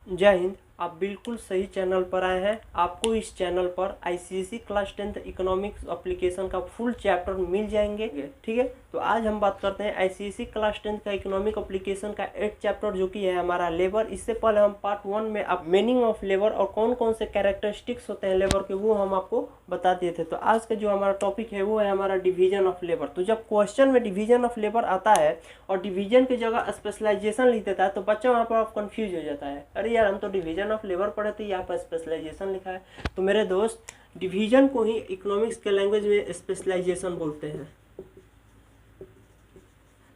जय हिंद। आप बिल्कुल सही चैनल पर आए हैं। आपको इस चैनल पर ICSE class 10th economics application का फुल चैप्टर मिल जाएंगे। ठीक है, तो आज हम बात करते हैं आईसीएसई क्लास 10th का इकोनॉमिक एप्लीकेशन का 8th चैप्टर, जो कि है हमारा लेबर। इससे पहले हम पार्ट 1 में अब मीनिंग ऑफ लेबर और कौन कौन से कैरेक्टरिस्टिक्स होते हैं लेबर के, वो हम आपको बता दिए थे। तो आज का जो हमारा टॉपिक है वो है हमारा डिवीजन ऑफ लेबर। तो जब क्वेश्चन में डिवीजन ऑफ लेबर आता है और डिवीजन की जगह स्पेशलाइजेशन लिख देता है तो बच्चा वहाँ पर कंफ्यूज हो जाता है। अरे यार, हम तो डिवीजन ऑफ लेबर पढ़े थे, यहाँ पर स्पेशलाइजेशन लिखा है। तो मेरे दोस्त, डिवीजन को ही इकोनॉमिक्स के लैंग्वेज में स्पेशलाइजेशन बोलते हैं।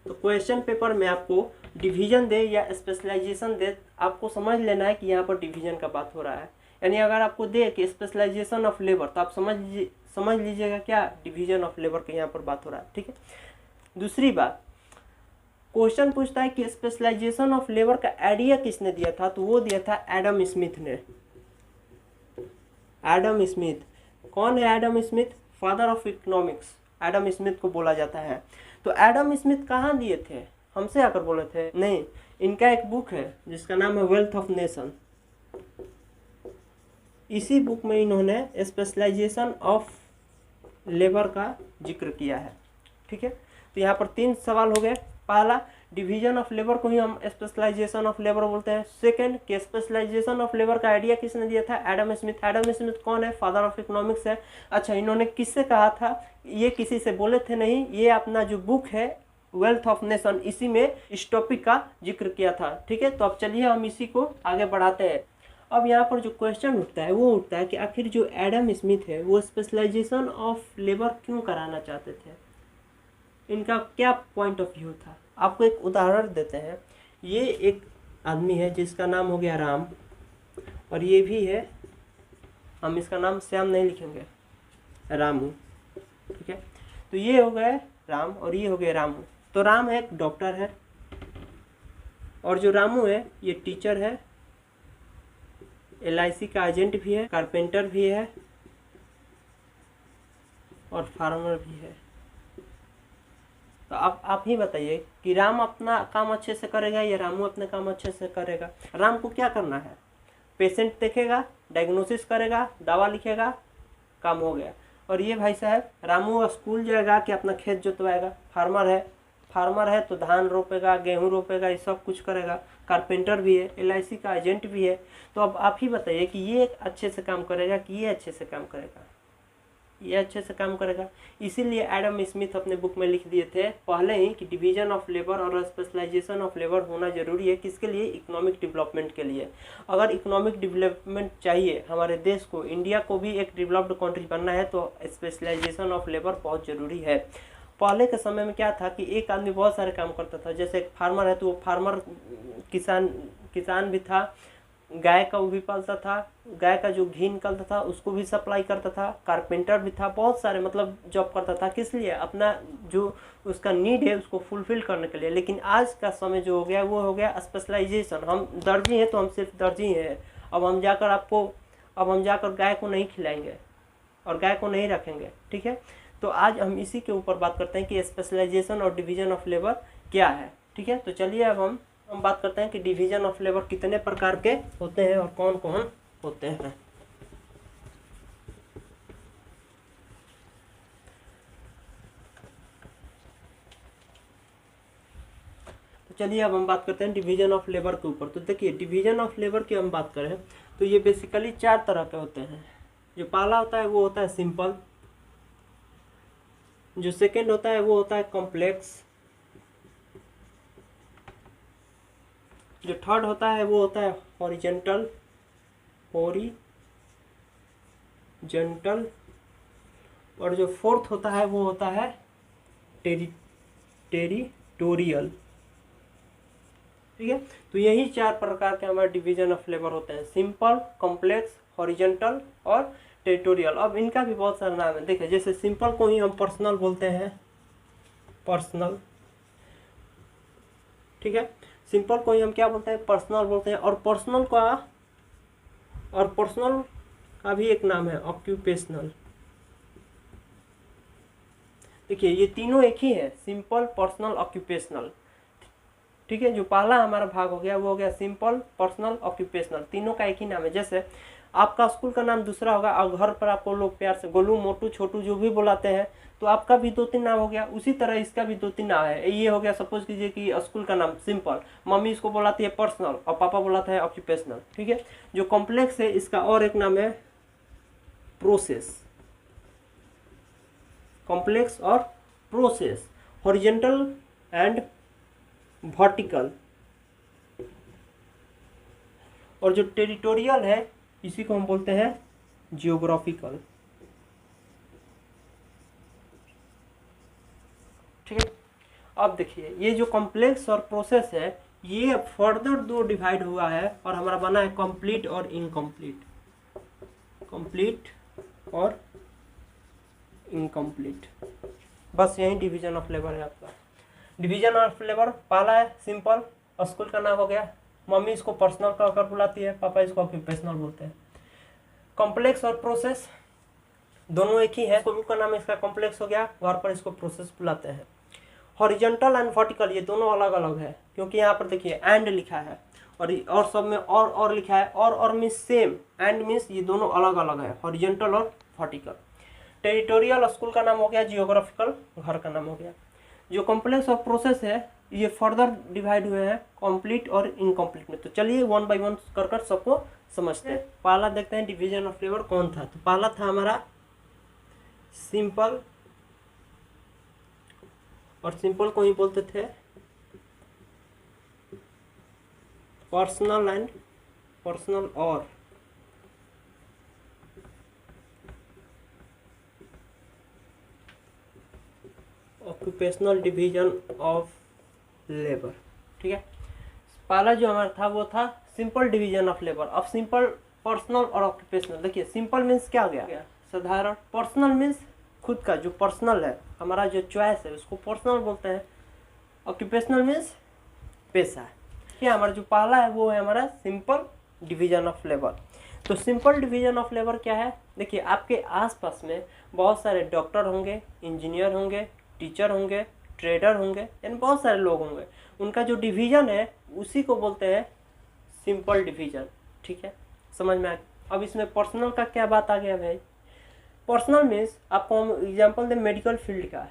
तो क्वेश्चन पेपर में आपको डिवीजन दे या स्पेशलाइजेशन दे, आपको समझ लेना है कि यहाँ पर डिवीजन का बात हो रहा है। यानी अगर आपको दे कि स्पेशलाइजेशन ऑफ लेबर, तो आप समझ लीजिएगा क्या डिवीजन ऑफ लेबर के यहाँ पर बात हो रहा है। ठीक है, दूसरी बात, क्वेश्चन पूछता है कि स्पेशलाइजेशन ऑफ लेबर का आइडिया किसने दिया था, तो वो दिया था एडम स्मिथ ने। एडम स्मिथ कौन है? Adam Smith father of economics Adam Smith को बोला जाता है। तो एडम स्मिथ कहाँ दिए थे? हमसे आकर बोले थे? नहीं, इनका एक बुक है जिसका नाम है वेल्थ ऑफ नेशन। इसी बुक में इन्होंने स्पेशलाइजेशन ऑफ लेबर का जिक्र किया है। ठीक है, तो यहाँ पर 3 सवाल हो गए। पहला, डिवीजन ऑफ लेबर को ही हम स्पेशलाइजेशन ऑफ लेबर बोलते हैं। सेकंड, कि स्पेशलाइजेशन ऑफ लेबर का आइडिया किसने दिया था? Adam Smith. एडम स्मिथ कौन है? फादर ऑफ इकोनॉमिक्स है। अच्छा, इन्होंने किससे कहा था? ये किसी से बोले थे नहीं, ये अपना जो बुक है वेल्थ ऑफ नेशन, इसी में इस टॉपिक का जिक्र किया था। ठीक है, तो अब चलिए हम इसी को आगे बढ़ाते हैं। अब यहाँ पर जो क्वेश्चन उठता है वो उठता है कि आखिर जो एडम स्मिथ है वो स्पेशलाइजेशन ऑफ लेबर क्यों कराना चाहते थे? इनका क्या पॉइंट ऑफ व्यू था? आपको एक उदाहरण देते हैं। ये एक आदमी है जिसका नाम हो गया राम, और ये भी है, हम इसका नाम श्याम नहीं लिखेंगे, रामू। ठीक है, तो ये हो गए राम और ये हो गए रामू। तो राम एक डॉक्टर है और जो रामू है ये टीचर है, एलआईसी का एजेंट भी है, कारपेंटर भी है और फार्मर भी है। तो आप ही बताइए कि राम अपना काम अच्छे से करेगा या रामू अपना काम अच्छे से करेगा? राम को क्या करना है? पेशेंट देखेगा, डायग्नोसिस करेगा, दवा लिखेगा, काम हो गया। और ये भाई साहब रामू स्कूल जाएगा कि अपना खेत जोतवाएगा। फार्मर है तो धान रोपेगा, गेहूँ रोपेगा, ये सब कुछ करेगा। कारपेंटर भी है, एलआईसी का एजेंट भी है। तो अब आप ही बताइए कि ये अच्छे से काम करेगा कि ये अच्छे से काम करेगा? ये अच्छे से काम करेगा। इसीलिए एडम स्मिथ अपने बुक में लिख दिए थे पहले ही कि डिवीजन ऑफ लेबर और स्पेशलाइजेशन ऑफ लेबर होना जरूरी है। किसके लिए? इकोनॉमिक डेवलपमेंट के लिए। अगर इकोनॉमिक डेवलपमेंट चाहिए हमारे देश को, इंडिया को भी एक डेवलप्ड कंट्री बनना है, तो स्पेशलाइजेशन ऑफ लेबर बहुत ज़रूरी है। पहले के समय में क्या था कि एक आदमी बहुत सारे काम करता था। जैसे एक फार्मर है तो वो फार्मर किसान भी था, गाय का वो भी पालता था, गाय का जो घी निकलता था उसको भी सप्लाई करता था। कारपेंटर भी था, बहुत सारे मतलब जॉब करता था। किस लिए? अपना जो उसका नीड है उसको फुलफिल करने के लिए। लेकिन आज का समय जो हो गया वो हो गया स्पेशलाइजेशन। हम दर्जी हैं तो हम सिर्फ दर्जी हैं। अब हम जाकर गाय को नहीं खिलाएंगे और गाय को नहीं रखेंगे। ठीक है, तो आज हम इसी के ऊपर बात करते हैं कि स्पेशलाइजेशन और डिवीजन ऑफ लेबर क्या है। ठीक है, तो चलिए अब हम बात करते हैं कि डिवीजन ऑफ लेबर कितने प्रकार के होते हैं और कौन कौन होते हैं। तो चलिए अब हम बात करते हैं डिवीजन ऑफ लेबर के ऊपर। तो देखिए, डिवीजन ऑफ लेबर की हम बात करें तो ये बेसिकली 4 तरह के होते हैं। जो पहला होता है वो होता है सिंपल, जो सेकेंड होता है वो होता है कॉम्प्लेक्स, जो थर्ड होता है वो होता है हॉरिजेंटल, और जो फोर्थ होता है वो होता है टेरिटोरियल। ठीक है, तो यही 4 प्रकार के हमारे डिवीजन ऑफ लेबर होते हैं: सिंपल, कॉम्प्लेक्स, हॉरिजेंटल और टेरिटोरियल। अब इनका भी बहुत सारा नाम है। देखिए, जैसे सिंपल को ही हम पर्सनल बोलते हैं, पर्सनल। ठीक है, सिंपल को ही हम क्या बोलते हैं? पर्सनल बोलते हैं। और पर्सनल का भी एक नाम है ऑक्यूपेशनल। देखिए, ये तीनों एक ही है, सिंपल, पर्सनल, ऑक्यूपेशनल। ठीक है। जो पहला हमारा भाग हो गया वो हो गया सिंपल, पर्सनल, ऑक्यूपेशनल, तीनों का एक ही नाम है। जैसे आपका स्कूल का नाम दूसरा होगा और घर पर आपको लोग प्यार से गोलू, मोटू, छोटू जो भी बुलाते हैं, तो आपका भी 2-3 नाम हो गया। उसी तरह इसका भी 2-3 नाम है। ये हो गया, सपोज कीजिए कि स्कूल का नाम सिंपल, मम्मी इसको बुलाती है पर्सनल और पापा बुलाता है ऑक्यूपेशनल, ठीक है। जो कॉम्प्लेक्स है इसका और एक नाम है प्रोसेस, कॉम्प्लेक्स और प्रोसेस, हॉरिजॉन्टल एंड वर्टिकल। और जो टेरिटोरियल है इसी को हम बोलते हैं जियोग्राफिकल, ठीक है। अब देखिए ये जो कॉम्प्लेक्स और प्रोसेस है ये फर्दर 2 डिवाइड हुआ है और हमारा बना है कंप्लीट और इनकम्प्लीट, कंप्लीट और इनकम्प्लीट। बस यही डिवीजन ऑफ लेबर है आपका। डिवीजन ऑफ लेबर पहला है सिंपल, स्कूल का नाम हो गया, मम्मी इसको पर्सनल कहकर बुलाती है, पापा इसको ऑक्यूपेशनल बोलते हैं। कॉम्प्लेक्स और प्रोसेस दोनों एक ही है, स्कूल का नाम इसका कॉम्प्लेक्स हो गया, घर पर इसको प्रोसेस बुलाते हैं। हॉरिजॉन्टल एंड वर्टिकल ये दोनों अलग अलग है, क्योंकि यहाँ पर देखिए एंड लिखा है और सब में और लिखा है, और मीन्स सेम, एंड मीन्स ये दोनों अलग अलग है, हॉरिजॉन्टल और वर्टिकल। टेरिटोरियल स्कूल का नाम हो गया, जियोग्राफिकल घर का नाम हो गया। जो कॉम्प्लेक्स और प्रोसेस है ये फर्दर डिवाइड हुए हैं कंप्लीट और इनकम्प्लीट में। तो चलिए 1 बाय 1 कर सबको समझते हैं। पहला देखते हैं डिवीजन ऑफ लेबर कौन था। तो पहला था हमारा सिंपल, और सिंपल को ही बोलते थे पर्सनल एंड पर्सनल और ऑक्यूपेशनल डिवीजन ऑफ लेबर, ठीक है। पहला जो हमारा था वो था सिंपल डिवीजन ऑफ लेबर। अब सिंपल, पर्सनल और ऑक्यूपेशनल, देखिए सिंपल मीन्स क्या हो गया, साधारण। पर्सनल मीन्स खुद का जो पर्सनल है, हमारा जो चॉइस है उसको पर्सनल बोलते हैं। ऑक्यूपेशनल मीन्स पेशा। क्या हमारा जो पहला है वो है हमारा सिंपल डिवीजन ऑफ लेबर। तो सिंपल डिवीजन ऑफ लेबर क्या है, देखिए आपके आसपास में बहुत सारे डॉक्टर होंगे, इंजीनियर होंगे, टीचर होंगे, ट्रेडर होंगे, यानी बहुत सारे लोग होंगे। उनका जो डिवीजन है उसी को बोलते हैं सिंपल डिवीजन, ठीक है। समझ में आ। अब इसमें पर्सनल का क्या बात आ गया भाई। पर्सनल मीन्स आपको हम एग्जांपल दें मेडिकल फील्ड का,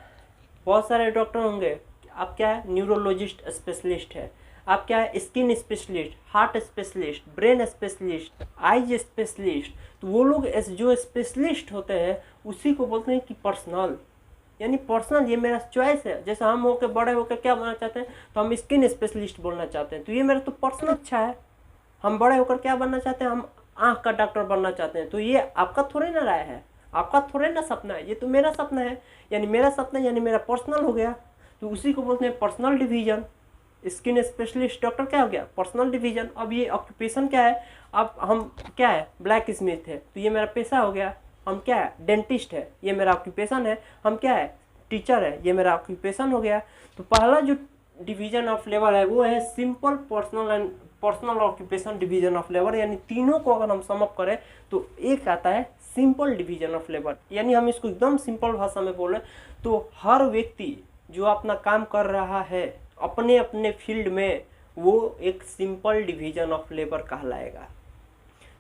बहुत सारे डॉक्टर होंगे। आप क्या है, न्यूरोलॉजिस्ट स्पेशलिस्ट है, आप क्या है, skin specialist, heart specialist, brain specialist, eyes specialist. तो वो लोग जो स्पेशलिस्ट होते हैं उसी को बोलते हैं कि पर्सनल, यानी पर्सनल ये मेरा चॉइस है। जैसे हम होकर बड़े होकर क्या बनना चाहते हैं, तो हम स्किन स्पेशलिस्ट बोलना चाहते हैं, तो ये मेरा तो पर्सनल इच्छा है। हम बड़े होकर क्या बनना चाहते हैं, हम आँख का डॉक्टर बनना चाहते हैं, तो ये आपका थोड़े ना राय है, आपका थोड़े ना सपना है, ये तो मेरा सपना है, यानी मेरा सपना यानी मेरा पर्सनल हो गया। तो उसी को बोलते हैं personal division. Skin specialist doctor क्या हो गया, पर्सनल डिवीजन। अब ये ऑक्यूपेशन क्या है, अब हम क्या है, ब्लैक स्मिथ है, तो ये मेरा पेशा हो गया। हम क्या है, डेंटिस्ट है, ये मेरा ऑक्यूपेशन है। हम क्या है, टीचर है, ये मेरा ऑक्यूपेशन हो गया। तो पहला जो डिवीजन ऑफ लेबर है वो है simple, personal and personal occupation division of labour, यानी तीनों को अगर हम सम अप करें तो एक आता है सिंपल डिवीजन ऑफ लेबर। यानी हम इसको एकदम सिंपल भाषा में बोलें तो हर व्यक्ति जो अपना काम कर रहा है अपने अपने फील्ड में, वो एक सिंपल डिवीजन ऑफ लेबर कहलाएगा।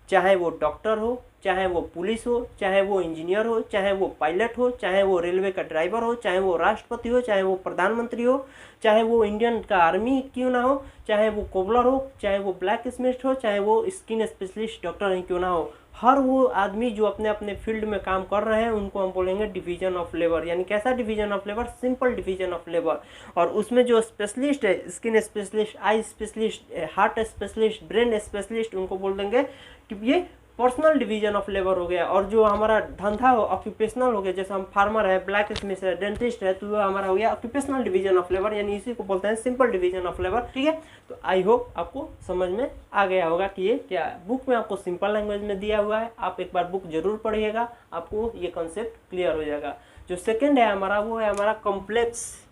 चाहे वो डॉक्टर हो, चाहे वो पुलिस हो, चाहे वो इंजीनियर हो, चाहे वो पायलट हो, चाहे वो रेलवे का ड्राइवर हो, चाहे वो राष्ट्रपति हो, चाहे वो प्रधानमंत्री हो, चाहे वो इंडियन का आर्मी क्यों ना हो, चाहे वो कोबलर हो, चाहे वो ब्लैक स्मिथ हो, चाहे वो स्किन स्पेशलिस्ट डॉक्टर ही क्यों ना हो, हर वो आदमी जो अपने अपने फील्ड में काम कर रहे हैं उनको हम बोलेंगे डिवीजन ऑफ लेबर। यानी कैसा division of labour, simple division of labour. और उसमें जो स्पेशलिस्ट है, skin specialist, eye specialist, heart specialist, brain specialist, उनको बोल देंगे कि ये पर्सनल डिवीजन ऑफ लेबर हो गया। और जो हमारा धंधा हो, ऑक्यूपेशनल हो गया, जैसे हम फार्मर है, ब्लैक स्मिथ है, डेंटिस्ट है, तो वो हमारा हो गया ऑक्यूपेशनल डिवीजन ऑफ लेबर, यानी इसी को बोलते हैं सिंपल डिवीजन ऑफ लेबर, ठीक है। तो आई होप आपको समझ में आ गया होगा कि ये क्या है। बुक में आपको सिंपल लैंग्वेज में दिया हुआ है, आप एक बार बुक जरूर पढ़िएगा, आपको ये कॉन्सेप्ट क्लियर हो जाएगा। जो सेकेंड है हमारा वो है हमारा कॉम्प्लेक्स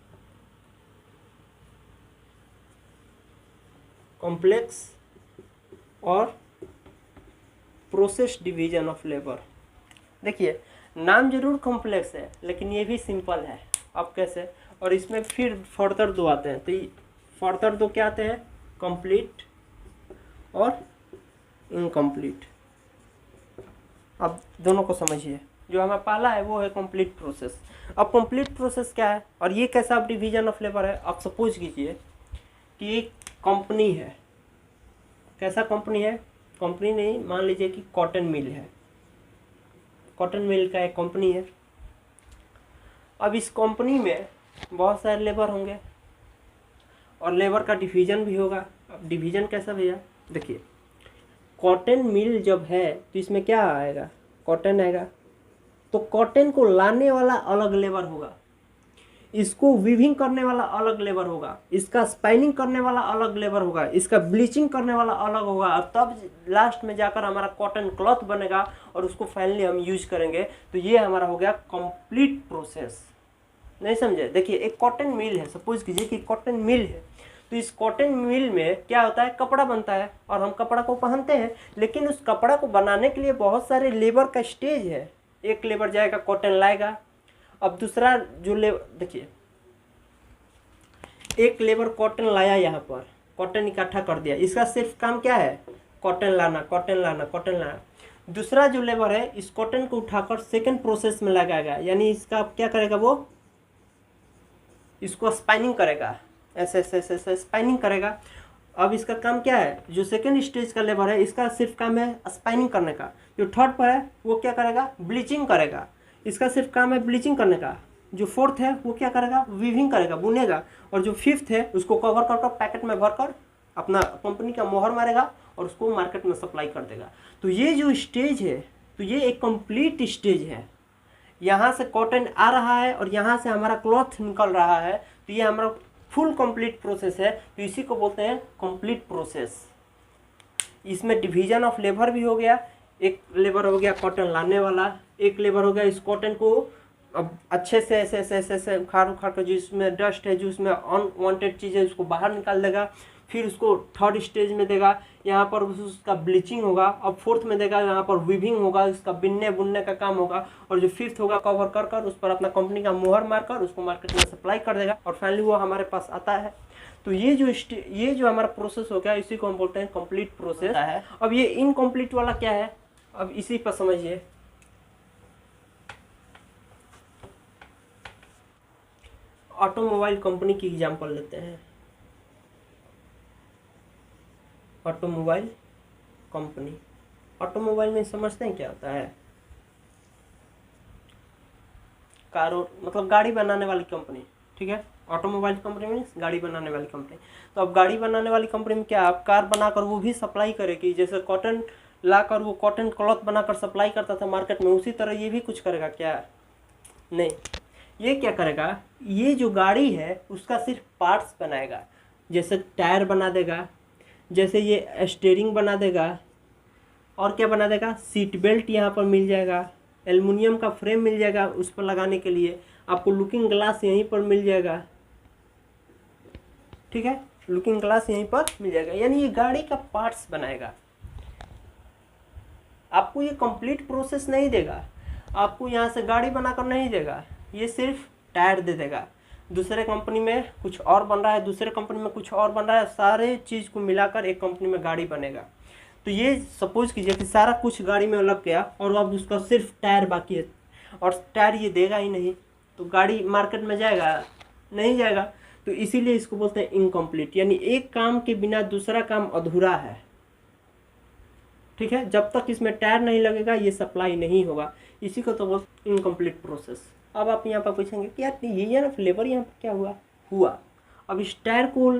और प्रोसेस डिवीजन ऑफ लेबर। देखिए नाम जरूर कॉम्प्लेक्स है लेकिन ये भी सिंपल है। अब कैसे, और इसमें फिर फर्दर 2 आते हैं। तो फर्दर दो क्या आते हैं, कंप्लीट और इनकम्प्लीट। अब दोनों को समझिए, जो हमारा पहला है वो है कंप्लीट प्रोसेस। अब कंप्लीट प्रोसेस क्या है और ये कैसा अब डिवीजन ऑफ लेबर है। आप सपोज कीजिए कि एक कंपनी है, कैसा कंपनी है, कंपनी नहीं, मान लीजिए कि कॉटन मिल है, कॉटन मिल का एक कंपनी है। अब इस कंपनी में बहुत सारे लेबर होंगे और लेबर का डिवीज़न भी होगा। अब डिवीज़न कैसा भैया, देखिए कॉटन मिल जब है तो इसमें क्या आएगा, कॉटन आएगा, तो कॉटन को लाने वाला अलग लेबर होगा, इसको वीविंग करने वाला अलग लेबर होगा, इसका स्पाइनिंग करने वाला अलग लेबर होगा, इसका ब्लीचिंग करने वाला अलग होगा, और तब लास्ट में जाकर हमारा कॉटन क्लॉथ बनेगा और उसको फाइनली हम यूज करेंगे। तो ये हमारा हो गया कंप्लीट प्रोसेस। नहीं समझे, देखिए एक कॉटन मिल है, सपोज कीजिए कि कॉटन मिल है, तो इस कॉटन मिल में क्या होता है, कपड़ा बनता है और हम कपड़ा को पहनते हैं, लेकिन उस कपड़ा को बनाने के लिए बहुत सारे लेबर का स्टेज है। एक लेबर जाएगा कॉटन लाएगा, अब दूसरा जो लेबर, देखिए एक लेबर कॉटन लाया, यहाँ पर कॉटन इकट्ठा कर दिया, इसका सिर्फ काम क्या है, कॉटन लाना, कॉटन लाना, कॉटन लाना। दूसरा जो लेबर है इस कॉटन को उठाकर सेकंड प्रोसेस में लगाएगा, यानी इसका क्या करेगा, वो इसको स्पाइनिंग करेगा, ऐसे ऐसे ऐसे स्पाइनिंग करेगा। अब इसका काम क्या है, जो सेकंड स्टेज का लेबर है इसका सिर्फ काम है स्पाइनिंग करने का। जो थर्ड पर है वो क्या करेगा, ब्लीचिंग करेगा, इसका सिर्फ काम है ब्लीचिंग करने का। जो फोर्थ है वो क्या करेगा, वीविंग करेगा, बुनेगा। और जो फिफ्थ है उसको कवर कर पैकेट में भरकर अपना कंपनी का मोहर मारेगा और उसको मार्केट में सप्लाई कर देगा। तो ये जो स्टेज है, तो ये एक कंप्लीट स्टेज है। यहाँ से कॉटन आ रहा है और यहाँ से हमारा क्लॉथ निकल रहा है, तो ये हमारा फुल कंप्लीट प्रोसेस है। तो इसी को बोलते हैं कंप्लीट प्रोसेस। इसमें डिवीजन ऑफ लेबर भी हो गया, एक लेबर हो गया कॉटन लाने वाला, एक लेबर हो गया इस कॉटन को अब अच्छे से ऐसे ऐसे ऐसे ऐसे उखाड़ उखाड़ कर, जिसमें डस्ट है, जो उसमें अनवांटेड चीज़ है, उसको बाहर निकाल देगा। फिर उसको थर्ड स्टेज में देगा, यहाँ पर उसका ब्लीचिंग होगा। अब फोर्थ में देगा, यहाँ पर वीविंग होगा, उसका बिनने बुनने का काम होगा। और जो फिफ्थ होगा कवर कर कर उस पर अपना कंपनी का मोहर मारकर उसको मार्केट में सप्लाई कर देगा और फाइनली वो हमारे पास आता है। तो ये जो हमारा प्रोसेस हो गया, इसी को हम बोलते हैं कंप्लीट प्रोसेस है। अब ये इनकम्प्लीट वाला क्या है, अब इसी पर समझिए। ऑटोमोबाइल कंपनी की एग्जांपल लेते हैं। ऑटोमोबाइल कंपनी, ऑटोमोबाइल में समझते हैं क्या होता है, कारों मतलब गाड़ी बनाने वाली कंपनी, ठीक है। ऑटोमोबाइल कंपनी मीन्स गाड़ी बनाने वाली कंपनी। तो अब गाड़ी बनाने वाली कंपनी में क्या, आप कार बनाकर वो भी सप्लाई करेगी, जैसे कॉटन लाकर वो कॉटन क्लॉथ बनाकर सप्लाई करता था मार्केट में, उसी तरह ये भी कुछ करेगा क्या, नहीं। ये क्या करेगा, ये जो गाड़ी है उसका सिर्फ पार्ट्स बनाएगा, जैसे टायर बना देगा, जैसे ये स्टीयरिंग बना देगा, और क्या बना देगा, सीट बेल्ट यहाँ पर मिल जाएगा, एल्युमिनियम का फ्रेम मिल जाएगा उस पर लगाने के लिए, आपको लुकिंग ग्लास यहीं पर मिल जाएगा, ठीक है, लुकिंग ग्लास यहीं पर मिल जाएगा। यानी ये गाड़ी का पार्ट्स बनाएगा। आपको ये कंप्लीट प्रोसेस नहीं देगा, आपको यहाँ से गाड़ी बनाकर नहीं देगा, ये सिर्फ टायर दे देगा। दूसरे कंपनी में कुछ और बन रहा है, दूसरे कंपनी में कुछ और बन रहा है, सारे चीज़ को मिलाकर एक कंपनी में गाड़ी बनेगा। तो ये सपोज कीजिए कि सारा कुछ गाड़ी में लग गया और अब उसका सिर्फ टायर बाकी है, और टायर ये देगा ही नहीं, तो गाड़ी मार्केट में जाएगा नहीं जाएगा। तो इसीलिए इसको बोलते हैं इनकम्प्लीट, यानी एक काम के बिना दूसरा काम अधूरा है, ठीक है। जब तक इसमें टायर नहीं लगेगा ये सप्लाई नहीं होगा, इसी को तो बोलते इनकम्प्लीट प्रोसेस। अब आप यहाँ पर पूछेंगे कि यार ये ना लेबर यहाँ पर क्या हुआ। अब इस टायर को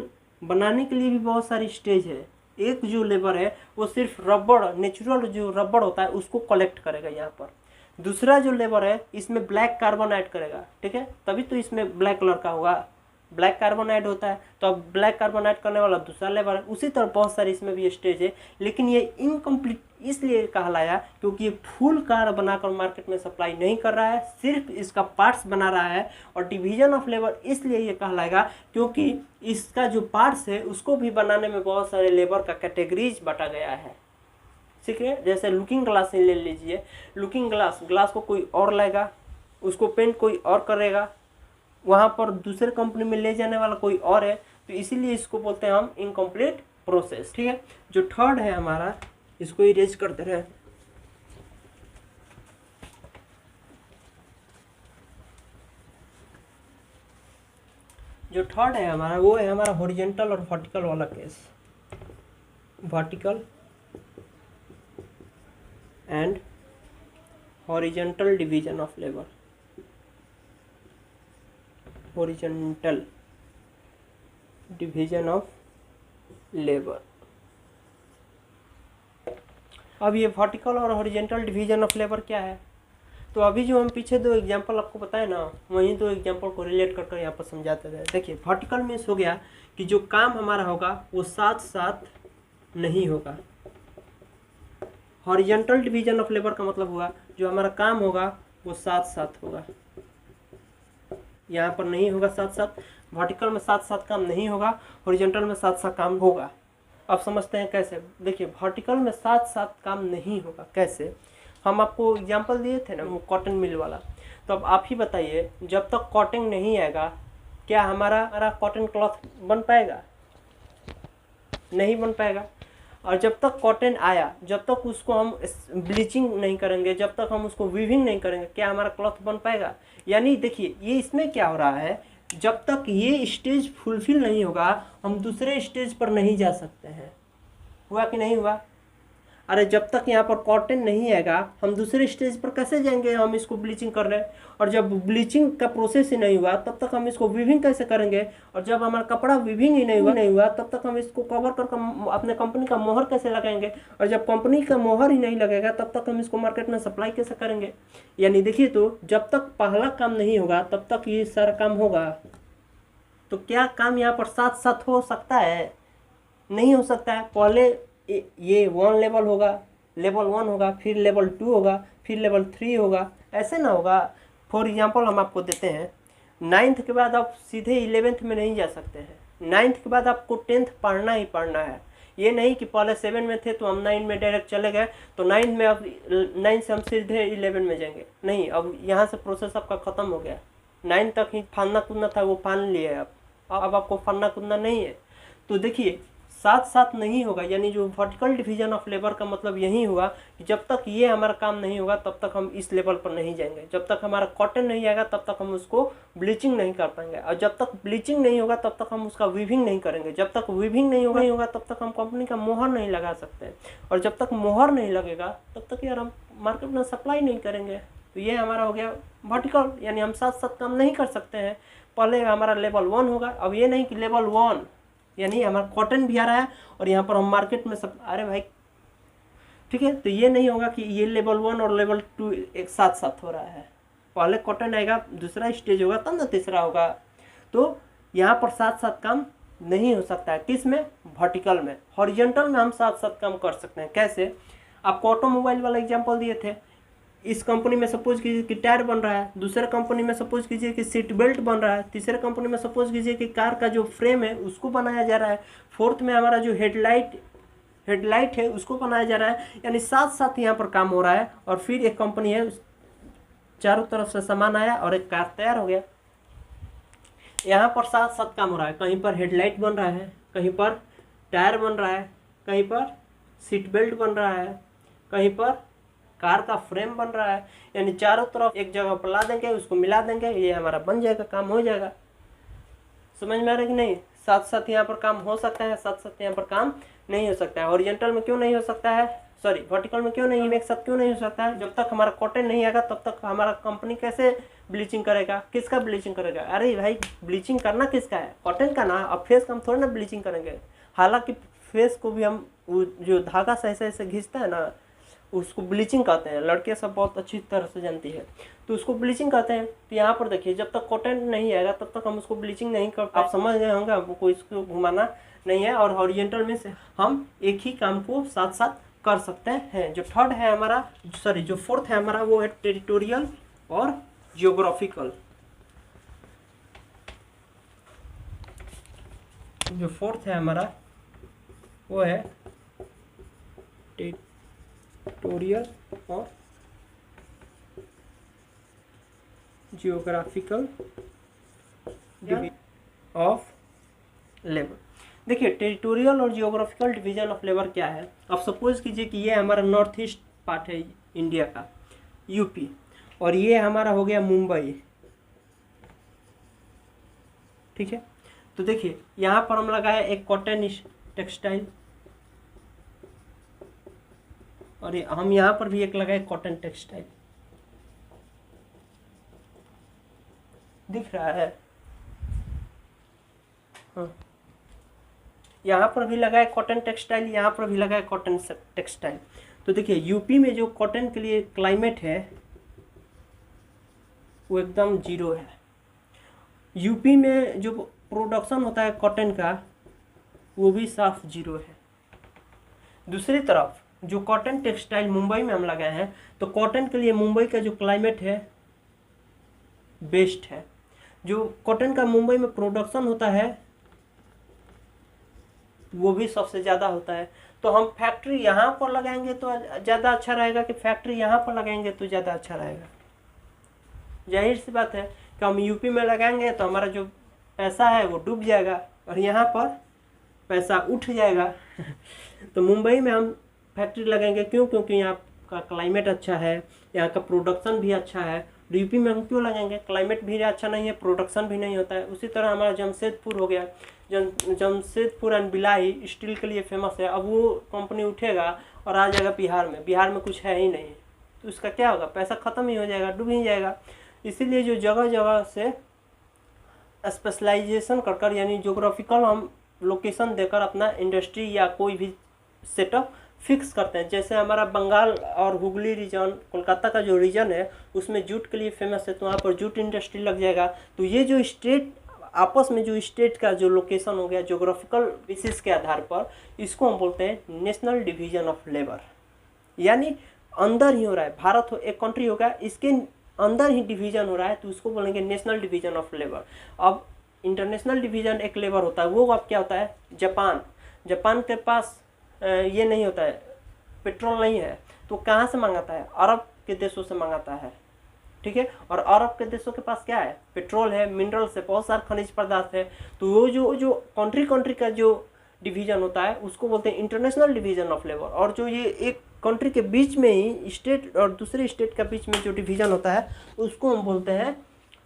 बनाने के लिए भी बहुत सारी स्टेज है। एक जो लेबर है वो सिर्फ रबड़, नेचुरल जो रबड़ होता है उसको कलेक्ट करेगा यहाँ पर। दूसरा जो लेबर है इसमें ब्लैक कार्बन ऐड करेगा, ठीक है, तभी तो इसमें ब्लैक कलर का होगा, ब्लैक कार्बन ऐड होता है। तो अब ब्लैक कार्बन ऐड करने वाला दूसरा लेबर है। उसी तरह बहुत सारी इसमें भी स्टेज है, लेकिन ये इनकम्प्लीट इसलिए कहलाया क्योंकि ये फुल कार बनाकर मार्केट में सप्लाई नहीं कर रहा है, सिर्फ इसका पार्ट्स बना रहा है। और डिवीजन ऑफ लेबर इसलिए ये कहलाएगा क्योंकि इसका जो पार्ट्स है उसको भी बनाने में बहुत सारे लेबर का कैटेगरीज बांटा गया है, ठीक है। जैसे लुकिंग ग्लास ले लीजिए, लुकिंग ग्लास को कोई और लाएगा, उसको पेंट कोई और करेगा, वहाँ पर दूसरे कंपनी में ले जाने वाला कोई और है। तो इसीलिए इसको बोलते हैं हम इनकम्प्लीट प्रोसेस। ठीक है, जो थर्ड है हमारा, इसको इरेज करते रहे। जो थर्ड है हमारा, वो है हमारा हॉरिजॉन्टल और वर्टिकल वाला case. Vertical and horizontal division of labour. Horizontal division of labour. अब ये वर्टिकल और हॉरिजॉन्टल डिवीजन ऑफ लेबर क्या है? तो अभी जो हम पीछे दो एग्जांपल आपको बताए ना, वही दो एग्जांपल को रिलेट कर कर यहाँ पर समझाते गए। देखिए, वर्टिकल मीन्स हो गया कि जो काम हमारा होगा वो साथ साथ नहीं होगा। हॉरिजॉन्टल डिवीजन ऑफ लेबर का मतलब हुआ जो हमारा काम होगा वो साथ साथ होगा। यहाँ पर नहीं होगा साथ साथ, वर्टिकल में साथ साथ काम नहीं होगा, हॉरिजॉन्टल में साथ साथ काम होगा। अब समझते हैं कैसे। देखिए, वर्टिकल में साथ साथ काम नहीं होगा कैसे? हम आपको एग्जांपल दिए थे ना वो कॉटन मिल वाला। तो अब आप ही बताइए, जब तक कॉटन नहीं आएगा क्या हमारा कॉटन क्लॉथ बन पाएगा? नहीं बन पाएगा। और जब तक कॉटन आया, जब तक उसको हम ब्लीचिंग नहीं करेंगे, जब तक हम उसको वीविंग नहीं करेंगे, क्या हमारा क्लॉथ बन पाएगा? यानी देखिए, ये इसमें क्या हो रहा है, जब तक ये स्टेज फुलफिल नहीं होगा हम दूसरे स्टेज पर नहीं जा सकते हैं। हुआ कि नहीं हुआ? अरे जब तक यहाँ पर कॉटन नहीं आएगा हम दूसरे स्टेज पर कैसे जाएंगे? हम इसको ब्लीचिंग कर रहे हैं, और जब ब्लीचिंग का प्रोसेस ही नहीं हुआ तब तक हम इसको वीविंग कैसे करेंगे? और जब हमारा कपड़ा वीविंग ही नहीं हुआ तब तक हम इसको कवर कर अपने कंपनी का मोहर कैसे लगाएंगे? और जब कंपनी का मोहर ही नहीं लगेगा तब तक हम इसको मार्केट में सप्लाई कैसे करेंगे? यानी देखिए, तो जब तक पहला काम नहीं होगा तब तक ये सारा काम होगा। तो क्या काम यहाँ पर साथ साथ हो सकता है? नहीं हो सकता है। पहले ये 1 लेवल होगा, लेवल 1 होगा, फिर लेवल 2 होगा, फिर लेवल 3 होगा, ऐसे ना होगा। फॉर एग्जांपल हम आपको देते हैं, 9th के बाद आप सीधे 11th में नहीं जा सकते हैं। 9th के बाद आपको 10th पढ़ना ही पढ़ना है। ये नहीं कि पहले 7 में थे तो हम 9 में डायरेक्ट चले गए, तो 9 में अब 9 से हम सीधे 11 में जाएंगे। नहीं, अब यहाँ से प्रोसेस आपका ख़त्म हो गया। 9 तक ही फानना कूदना था, वो फान लिए अब आपको फानना कूदना नहीं है। तो देखिए, साथ साथ नहीं होगा, यानी जो वर्टिकल डिवीजन ऑफ लेबर का मतलब यही हुआ कि जब तक ये हमारा काम नहीं होगा तब तक हम इस लेवल पर नहीं जाएंगे। जब तक हमारा कॉटन नहीं आएगा तब तक हम उसको ब्लीचिंग नहीं कर पाएंगे, और जब तक ब्लीचिंग नहीं होगा तब तक हम उसका वीविंग नहीं करेंगे। जब तक वीविंग नहीं होगा तब तक हम कंपनी का मोहर नहीं लगा सकते, और जब तक मोहर नहीं लगेगा तब तक यार हम मार्केट में सप्लाई नहीं करेंगे। तो ये हमारा हो गया वर्टिकल, यानी हम साथ साथ काम नहीं कर सकते हैं। पहले हमारा लेवल 1 होगा, अब ये नहीं कि लेवल 1 यानी हमारा कॉटन भी आ रहा है और यहाँ पर हम मार्केट में सब, अरे भाई ठीक है, तो ये नहीं होगा कि ये लेवल 1 और लेवल 2 एक साथ साथ हो रहा है। पहले कॉटन आएगा, दूसरा स्टेज होगा, तब ना तीसरा होगा। तो यहाँ पर साथ साथ काम नहीं हो सकता है। किस में? वर्टिकल में। हॉरिजॉन्टल में हम साथ साथ काम कर सकते हैं। कैसे? आपको ऑटोमोबाइल वाला एग्जाम्पल दिए थे। इस कंपनी में सपोज कीजिए कि टायर बन रहा है, दूसरे कंपनी में सपोज कीजिए कि सीट बेल्ट बन रहा है, तीसरे कंपनी में सपोज कीजिए कि कार का जो फ्रेम है उसको बनाया जा रहा है, फोर्थ में हमारा जो हेडलाइट है उसको बनाया जा रहा है। यानी साथ साथ यहाँ पर काम हो रहा है। और फिर एक कंपनी है, चारों तरफ से सामान आया और एक कार तैयार हो गया। यहाँ पर साथ साथ काम हो रहा है। कहीं पर हेडलाइट बन रहा है, कहीं पर टायर बन रहा है, कहीं पर सीट बेल्ट बन रहा है, कहीं पर कार का फ्रेम बन रहा है। यानी चारों तरफ एक जगह पर ला देंगे, उसको मिला देंगे, ये हमारा बन जाएगा, काम हो जाएगा। समझ में आ रहा है कि नहीं? साथ साथ यहाँ पर काम हो सकता है, साथ साथ यहाँ पर काम नहीं हो सकता है। हॉरिजॉन्टल में क्यों नहीं हो सकता है? सॉरी, वर्टिकल में क्यों नहीं, एक साथ क्यों नहीं हो सकता है? जब तक हमारा कॉटन नहीं आएगा तब तक हमारा कंपनी कैसे ब्लीचिंग करेगा? किसका ब्लीचिंग करेगा? अरे भाई, ब्लीचिंग करना किसका है? कॉटन का ना। अब फेस का हम थोड़ी ना ब्लीचिंग करेंगे। हालांकि फेस को भी हम जो धागा से ऐसे ऐसे घिसता है ना, उसको ब्लीचिंग कहते हैं। लड़के सब बहुत अच्छी तरह से जानती है, तो उसको ब्लीचिंग कहते हैं। तो यहाँ पर देखिए, जब तक कॉटन नहीं आएगा तब तक हम उसको ब्लीचिंग नहीं कर, आप समझ गए होंगे, आपको इसको घुमाना नहीं है। और हॉरिजॉन्टल में से हम एक ही काम को साथ साथ कर सकते हैं। जो थर्ड है हमारा, सॉरी जो फोर्थ है हमारा, वो है टेरिटोरियल और जियोग्राफिकल। जो फोर्थ है हमारा वो है टेरिटोरियल और जियोग्राफिकल ऑफ लेबर। देखिए टेरिटोरियल और जियोग्राफिकल डिवीजन ऑफ लेबर क्या है। आप सपोज कीजिए कि ये हमारा नॉर्थ ईस्ट पार्ट है इंडिया का, यूपी, और ये हमारा हो गया मुंबई, ठीक है। तो देखिए यहाँ पर हम लगाए एक कॉटन टेक्सटाइल, और हम यहाँ पर भी एक लगाए कॉटन टेक्सटाइल, दिख रहा है, हाँ। यहाँ पर भी लगाए कॉटन टेक्सटाइल, यहाँ पर भी लगाए कॉटन टेक्सटाइल। तो देखिए यूपी में जो कॉटन के लिए क्लाइमेट है वो एकदम जीरो है। यूपी में जो प्रोडक्शन होता है कॉटन का वो भी साफ जीरो है। दूसरी तरफ जो कॉटन टेक्सटाइल मुंबई में हम लगाए हैं, तो कॉटन के लिए मुंबई का जो क्लाइमेट है बेस्ट है। जो कॉटन का मुंबई में प्रोडक्शन होता है वो भी सबसे ज़्यादा होता है। तो हम फैक्ट्री यहाँ पर लगाएंगे तो ज़्यादा अच्छा रहेगा कि फैक्ट्री यहाँ पर लगाएंगे तो ज़्यादा अच्छा रहेगा। जाहिर सी बात है कि हम यूपी में लगाएंगे तो हमारा जो पैसा है वो डूब जाएगा और यहाँ पर पैसा उठ जाएगा। तो मुंबई में हम फैक्ट्री लगाएंगे, क्यों? क्योंकि यहाँ का क्लाइमेट अच्छा है, यहाँ का प्रोडक्शन भी अच्छा है। यूपी में हम क्यों लगाएंगे? क्लाइमेट भी अच्छा नहीं है, प्रोडक्शन भी नहीं होता है। उसी तरह हमारा जमशेदपुर हो गया, जमशेदपुर एंड भिलाई स्टील के लिए फेमस है। अब वो कंपनी उठेगा और आ जाएगा बिहार में, बिहार में कुछ है ही नहीं, तो उसका क्या होगा? पैसा ख़त्म ही हो जाएगा, डूब ही जाएगा। इसीलिए जो जगह जगह से स्पेशलाइजेशन कर कर, यानी जोग्राफिकल हम लोकेशन देकर अपना इंडस्ट्री या कोई भी सेटअप फिक्स करते हैं। जैसे हमारा बंगाल और हुगली रीजन, कोलकाता का जो रीजन है उसमें जूट के लिए फेमस है, तो वहाँ पर जूट इंडस्ट्री लग जाएगा। तो ये जो स्टेट आपस में जो स्टेट का जो लोकेशन हो गया जोग्राफिकल बेसिस के आधार पर, इसको हम बोलते हैं नेशनल डिवीजन ऑफ लेबर। यानी अंदर ही हो रहा है, भारत एक कंट्री होगा, इसके अंदर ही डिवीजन हो रहा है, तो उसको बोलेंगे नेशनल डिवीजन ऑफ लेबर। अब इंटरनेशनल डिवीजन एक लेबर होता है, वो अब क्या होता है? जापान के पास ये नहीं होता है, पेट्रोल नहीं है, तो कहाँ से मंगाता है? अरब के देशों से मंगाता है, ठीक है। और अरब के देशों के पास क्या है? पेट्रोल है, मिनरल्स है, बहुत सारे खनिज पदार्थ है। तो वो जो कंट्री का जो डिवीजन होता है उसको बोलते हैं इंटरनेशनल डिवीजन ऑफ लेबर। और जो ये एक कंट्री के बीच में ही स्टेट और दूसरे स्टेट के बीच में जो डिवीजन होता है उसको हम बोलते हैं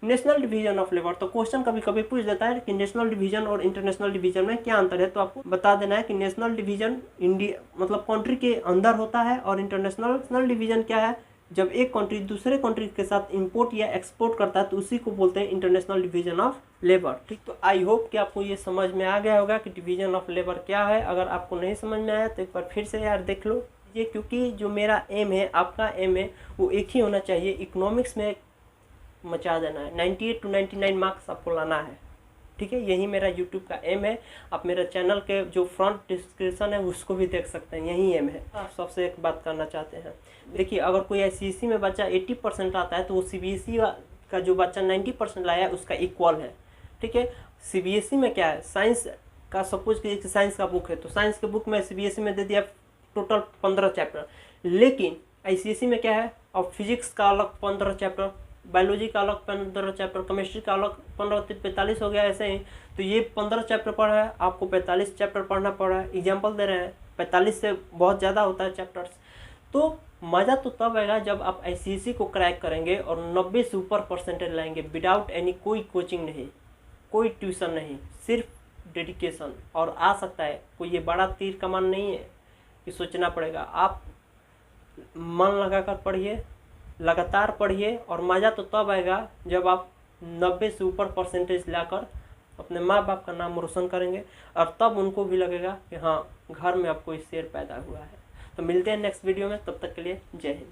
नेशनल डिवीजन ऑफ लेबर। तो क्वेश्चन कभी कभी पूछ देता है कि नेशनल डिवीजन और इंटरनेशनल डिवीजन में क्या अंतर है, तो आपको बता देना है कि नेशनल डिवीजन इंडिया मतलब कंट्री के अंदर होता है, और इंटरनेशनल डिवीजन क्या है? जब एक कंट्री दूसरे कंट्री के साथ इंपोर्ट या एक्सपोर्ट करता है तो उसी को बोलते हैं इंटरनेशनल डिवीजन ऑफ लेबर, ठीक। तो आई होप कि आपको ये समझ में आ गया होगा कि डिवीजन ऑफ लेबर क्या है। अगर आपको नहीं समझ में आया तो एक बार फिर से यार देख लो ये, क्योंकि जो मेरा एम है, आपका एम है, वो एक ही होना चाहिए। इकोनॉमिक्स में मचा देना है, 98 to 99 मार्क्स आपको लाना है, ठीक है। यही मेरा यूट्यूब का एम है। आप मेरे चैनल के जो फ्रंट डिस्क्रिप्शन है उसको भी देख सकते हैं, यही एम है। आप सबसे एक बात करना चाहते हैं, देखिए अगर कोई ICSE में बच्चा 80% आता है तो वो CBSE का जो बच्चा 90% लाया है उसका इक्वल है, ठीक है। CBSE में क्या है? साइंस का सपोज कीजिए साइंस का बुक है, तो साइंस के बुक में CBSE में दे दिया टोटल 15 चैप्टर, लेकिन ICSE में क्या है? अब फिजिक्स का अलग 15 चैप्टर, बायोलॉजी का अलग 15 चैप्टर, केमिस्ट्री का अलग 15, 45 हो गया ऐसे ही। तो ये 15 चैप्टर पढ़ रहा है, आपको 45 चैप्टर पढ़ना पड़ रहा है। एग्जाम्पल दे रहे हैं, 45 से बहुत ज़्यादा होता है चैप्टर्स। तो मज़ा तो तब आएगा जब आप ICSE को क्रैक करेंगे और 90 से ऊपर परसेंटेज लाएंगे विदाउट एनी, कोई कोचिंग नहीं, कोई ट्यूशन नहीं, सिर्फ डेडिकेशन। और आ सकता है कोई ये बड़ा तीर कमान नहीं है कि सोचना पड़ेगा। आप मन लगाकर पढ़िए, लगातार पढ़िए, और मज़ा तो तब आएगा जब आप 90 से ऊपर परसेंटेज लाकर अपने माँ बाप का नाम रोशन करेंगे, और तब उनको भी लगेगा कि हाँ घर में अब कोई शेर पैदा हुआ है। तो मिलते हैं नेक्स्ट वीडियो में, तब तक के लिए जय हिंद।